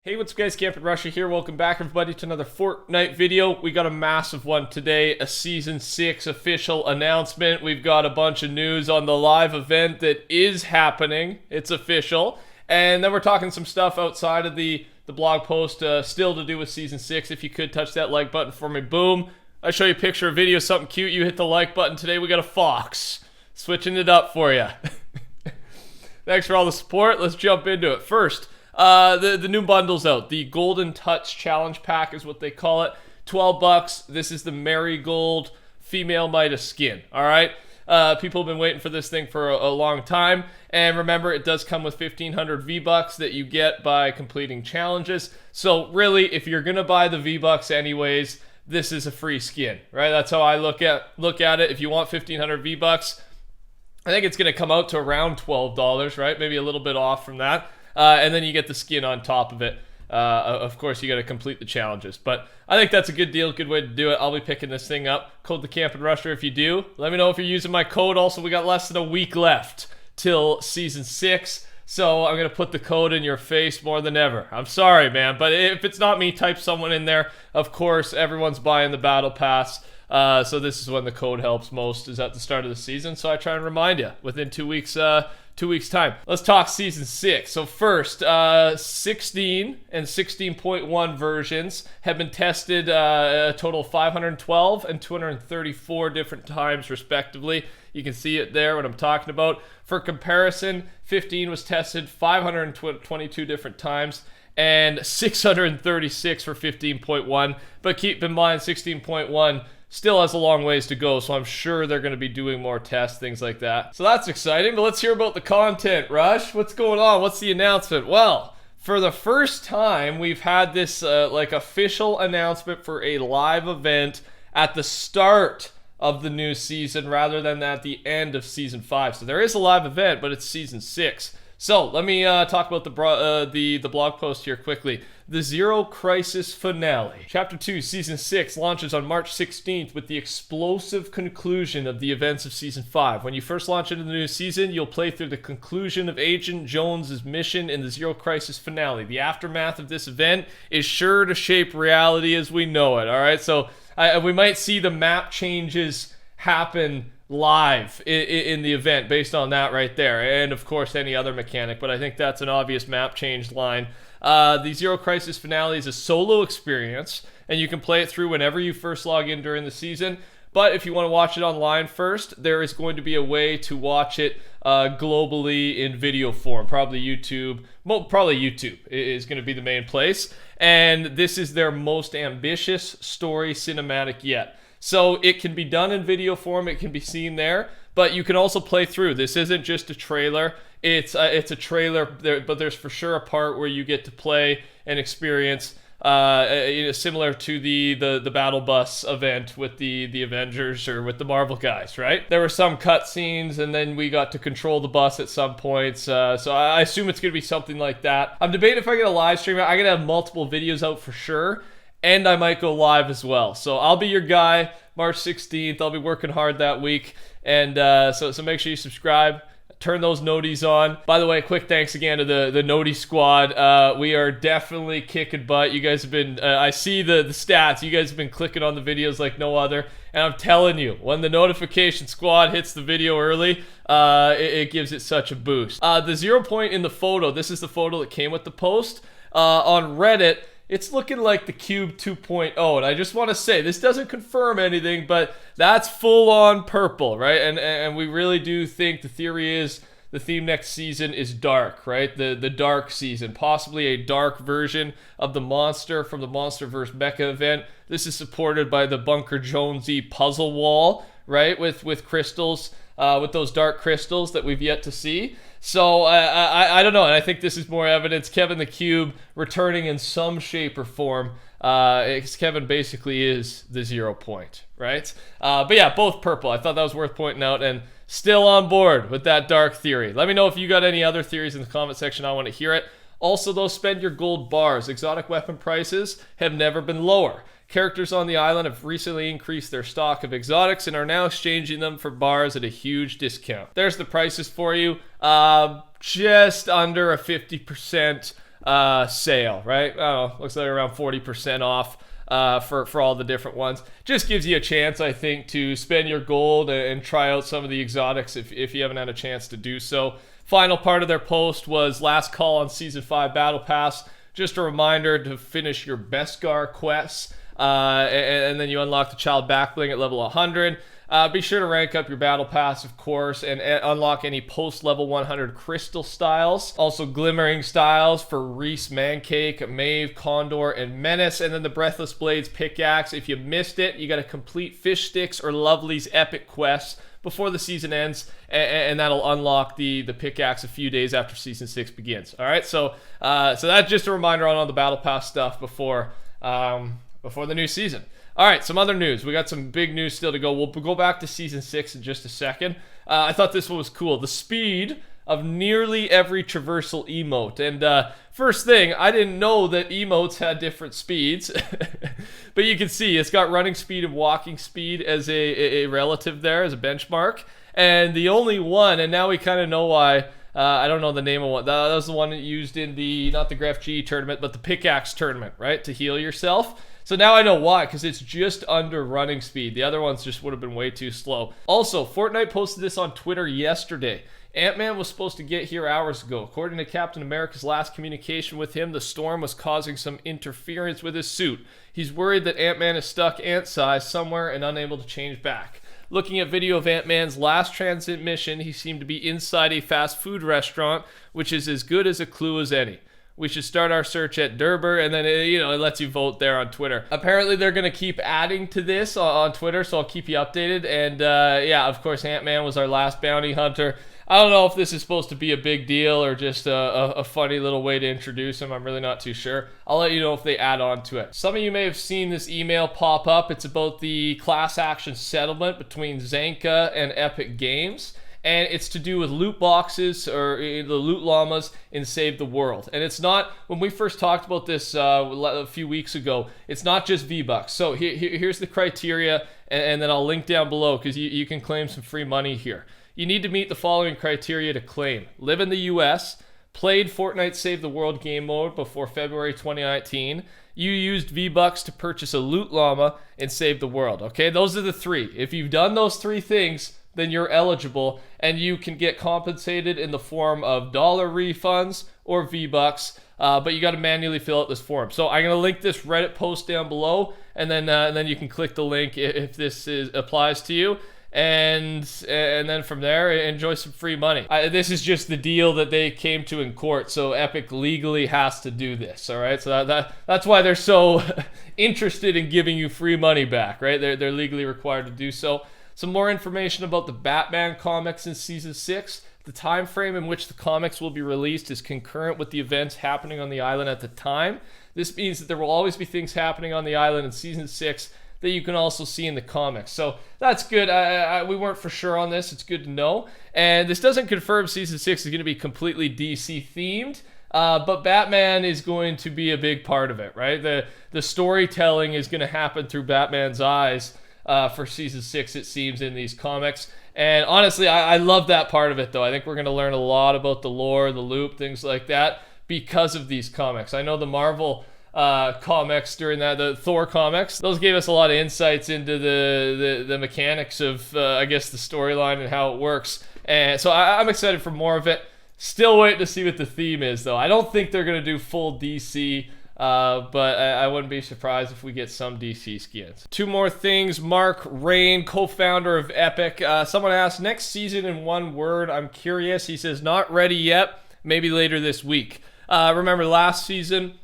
Hey, what's up guys, TheCampingRusher here. Welcome back everybody to another Fortnite video. We got a massive one today, a Season 6 official announcement. We've got a bunch of news on the live event that is happening. It's official. And then we're talking some stuff outside of the blog post, still to do with Season 6. If you could touch that like button for me, boom. I show you a picture, a video, something cute, you hit the like button. Today we got a fox. Switching it up for you. Thanks for all the support. Let's jump into it. First, the new bundle's out. The Golden Touch Challenge Pack is what they call it. $12. This is the Marigold female MIDAS skin. All right. People have been waiting for this thing for a long time. And remember, it does come with 1,500 Vbucks that you get by completing challenges. So really, if you're gonna buy the Vbucks anyways, this is a free skin, right? That's how I look at it. If you want 1,500 Vbucks, I think it's gonna come out to around $12, right? Maybe a little bit off from that. And then you get the skin on top of it. Of course, you got to complete the challenges. But I think that's a good deal, good way to do it. I'll be picking this thing up. Code TheCampingRusher if you do. Let me know if you're using my code. Also, we got less than a week left till Season 6. So I'm going to put the code in your face more than ever. I'm sorry, man. But if it's not me, type someone in there. Of course, everyone's buying the Battle Pass. So this is when the code helps most, is at the start of the season. So I try and remind you within 2 weeks, 2 weeks time. Let's talk Season 6. So first, 16 and 16.1 versions have been tested a total of 512 and 234 different times respectively. You can see it there what I'm talking about. For comparison, 15 was tested 522 different times and 636 for 15.1. But keep in mind, 16.1 still has a long ways to go, so I'm sure they're going to be doing more tests, things like that. So that's exciting, but let's hear about the content, Rush. What's going on? What's the announcement? Well, for the first time, we've had this like official announcement for a live event at the start of the new season rather than at the end of Season 5. So there is a live event, but it's Season 6. So let me talk about the blog post here quickly. The Zero Crisis Finale. Chapter 2, Season 6 launches on March 16th with the explosive conclusion of the events of Season 5. When you first launch into the new season, you'll play through the conclusion of Agent Jones's mission in the Zero Crisis Finale. The aftermath of this event is sure to shape reality as we know it, all right? So we might see the map changes happen live in the event based on that right there, and of course any other mechanic, but I think that's an obvious map change line. The Zero Crisis Finale is a solo experience, and you can play it through whenever you first log in during the season, but if you want to watch it online first, there is going to be a way to watch it globally in video form. Probably YouTube is going to be the main place, and this is their most ambitious story cinematic yet. So it can be done in video form, it can be seen there, but you can also play through. This isn't just a trailer, it's a trailer, but there's for sure a part where you get to play and experience similar to the Battle Bus event with the Avengers or with the Marvel guys, right? There were some cutscenes, and then we got to control the bus at some points, so I assume it's going to be something like that. I'm debating if I get a live stream. I'm going to have multiple videos out for sure, and I might go live as well. So I'll be your guy, March 16th. I'll be working hard that week. And so make sure you subscribe. Turn those noties on. By the way, quick thanks again to the Noti squad. We are definitely kicking butt. You guys have been, I see the stats. You guys have been clicking on the videos like no other. And I'm telling you, when the notification squad hits the video early, it gives it such a boost. The 0 point in the photo, this is the photo that came with the post. On Reddit, it's looking like the Cube 2.0, and I just want to say, this doesn't confirm anything, but that's full-on purple, right? And we really do think the theory is the theme next season is dark, right? The dark season, possibly a dark version of the monster from the Monsterverse Mecha event. This is supported by the Bunker Jonesy puzzle wall, right? With crystals, with those dark crystals that we've yet to see. So I don't know, and I think this is more evidence. Kevin the Cube returning in some shape or form. Kevin basically is the 0 point, right? But yeah, both purple. I thought that was worth pointing out, and still on board with that dark theory. Let me know if you got any other theories in the comment section. I want to hear it. Also, though, spend your gold bars. Exotic weapon prices have never been lower. Characters on the island have recently increased their stock of exotics and are now exchanging them for bars at a huge discount. There's the prices for you. Just under a 50% sale, right? I don't know, looks like around 40% off for all the different ones. Just gives you a chance, I think, to spend your gold and try out some of the exotics if you haven't had a chance to do so. Final part of their post was last call on Season 5 Battle Pass. Just a reminder to finish your Beskar quests, and then you unlock the Child Backbling at level 100. Be sure to rank up your Battle Pass, of course, and unlock any post-level 100 crystal styles. Also, glimmering styles for Reese, Mancake, Maeve, Condor, and Menace. And then the Breathless Blades pickaxe. If you missed it, you got to complete Fish Sticks or Lovely's epic quests before the season ends, and that'll unlock the pickaxe a few days after Season 6 begins. All right, so that's just a reminder on all the Battle Pass stuff before the new season. All right, some other news. We got some big news still to go. We'll go back to Season 6 in just a second. I thought this one was cool. The speed of nearly every traversal emote. And first thing, I didn't know that emotes had different speeds. But you can see it's got running speed and walking speed as a relative there, as a benchmark. And the only one, and now we kind of know why, I don't know the name of one. That was the one that used in the, not the Graph G tournament, but the pickaxe tournament, right? To heal yourself. So now I know why, because it's just under running speed. The other ones just would have been way too slow. Also, Fortnite posted this on Twitter yesterday. Ant-Man was supposed to get here hours ago. According to Captain America's last communication with him, the storm was causing some interference with his suit. He's worried that Ant-Man is stuck ant-sized somewhere and unable to change back. Looking at video of Ant-Man's last transit mission, he seemed to be inside a fast food restaurant, which is as good as a clue as any. We should start our search at Tabor, and then it lets you vote there on Twitter. Apparently, they're going to keep adding to this on Twitter, so I'll keep you updated. And yeah, of course, Ant-Man was our last bounty hunter. I don't know if this is supposed to be a big deal or just a funny little way to introduce him. I'm really not too sure. I'll let you know if they add on to it. Some of you may have seen this email pop up. It's about the class action settlement between Zanka and Epic Games. And it's to do with loot boxes or the loot llamas in Save the World. And it's not, when we first talked about this a few weeks ago, it's not just Vbucks. So here's the criteria, and then I'll link down below because you can claim some free money here. You need to meet the following criteria to claim. Live in the US, played Fortnite Save the World game mode before February 2019. You used Vbucks to purchase a loot llama and Save the World. Okay, those are the three. If you've done those three things, then you're eligible, and you can get compensated in the form of dollar refunds or Vbucks, but you got to manually fill out this form. So I'm going to link this Reddit post down below, and then you can click the link if this applies to you, and then from there, enjoy some free money. This is just the deal that they came to in court, so Epic legally has to do this, all right? So that's why they're so interested in giving you free money back, right? They're legally required to do so. Some more information about the Batman comics in Season 6. The time frame in which the comics will be released is concurrent with the events happening on the island at the time. This means that there will always be things happening on the island in Season 6 that you can also see in the comics. So that's good. We weren't for sure on this. It's good to know. And this doesn't confirm Season 6 is going to be completely DC themed. But Batman is going to be a big part of it, right? The storytelling is going to happen through Batman's eyes. For Season 6, it seems, in these comics. And honestly, I love that part of it, though. I think we're going to learn a lot about the lore, the loop, things like that, because of these comics. I know the Marvel comics during that, the Thor comics, those gave us a lot of insights into the mechanics of, I guess, the storyline and how it works. And so I'm excited for more of it. Still waiting to see what the theme is, though. I don't think they're going to do full DC. But I wouldn't be surprised if we get some DC skins. Two more things. Mark Rain, co-founder of Epic. Someone asked, next season in one word. I'm curious. He says, not ready yet. Maybe later this week. Remember last season,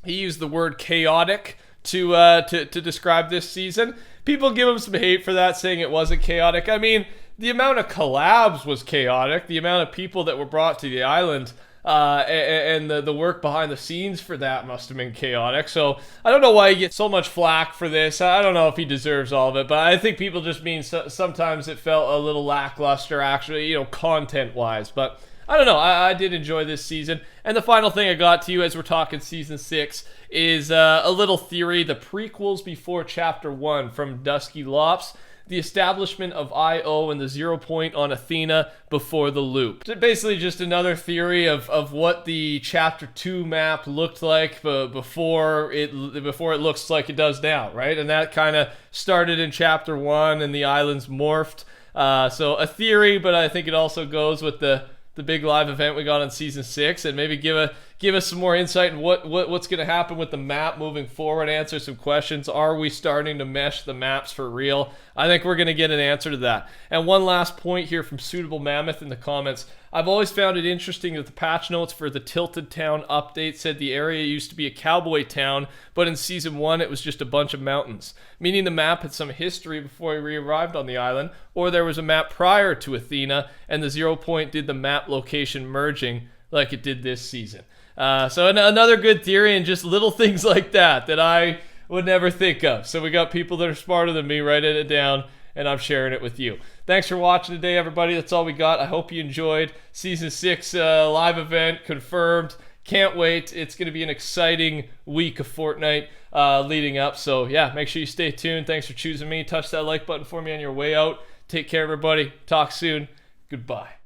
he used the word chaotic to describe this season. People give him some hate for that, saying it wasn't chaotic. I mean, the amount of collabs was chaotic. The amount of people that were brought to the island and the work behind the scenes for that must have been chaotic. So I don't know why he gets so much flack for this. I don't know if he deserves all of it, but I think people just mean sometimes it felt a little lackluster, actually, content-wise. But I don't know. I did enjoy this season. And the final thing I got to you as we're talking Season 6 is a little theory, the prequels before Chapter 1 from Dusky Lops. the establishment of IO and the 0 point on Athena before the loop. Basically just another theory of what the Chapter 2 map looked like before it looks like it does now, right? And that kind of started in Chapter 1 and the islands morphed. So a theory, but I think it also goes with the big live event we got on Season 6, and maybe give us some more insight in what's going to happen with the map moving forward, answer some questions. Are we starting to mesh the maps for real? I think we're going to get an answer to that. And one last point here from Suitable Mammoth in the comments. I've always found it interesting that the patch notes for the Tilted Town update said the area used to be a cowboy town, but in Season 1 it was just a bunch of mountains, meaning the map had some history before we arrived on the island, or there was a map prior to Athena, and the 0 point did the map location merging like it did this season. So another good theory, and just little things like that I would never think of. So we got people that are smarter than me writing it down, and I'm sharing it with you. Thanks for watching today, everybody. That's all we got. I hope you enjoyed Season 6 live event confirmed. Can't wait. It's going to be an exciting week of Fortnite leading up. So yeah, make sure you stay tuned. Thanks for choosing me. Touch that like button for me on your way out. Take care, everybody. Talk soon. Goodbye.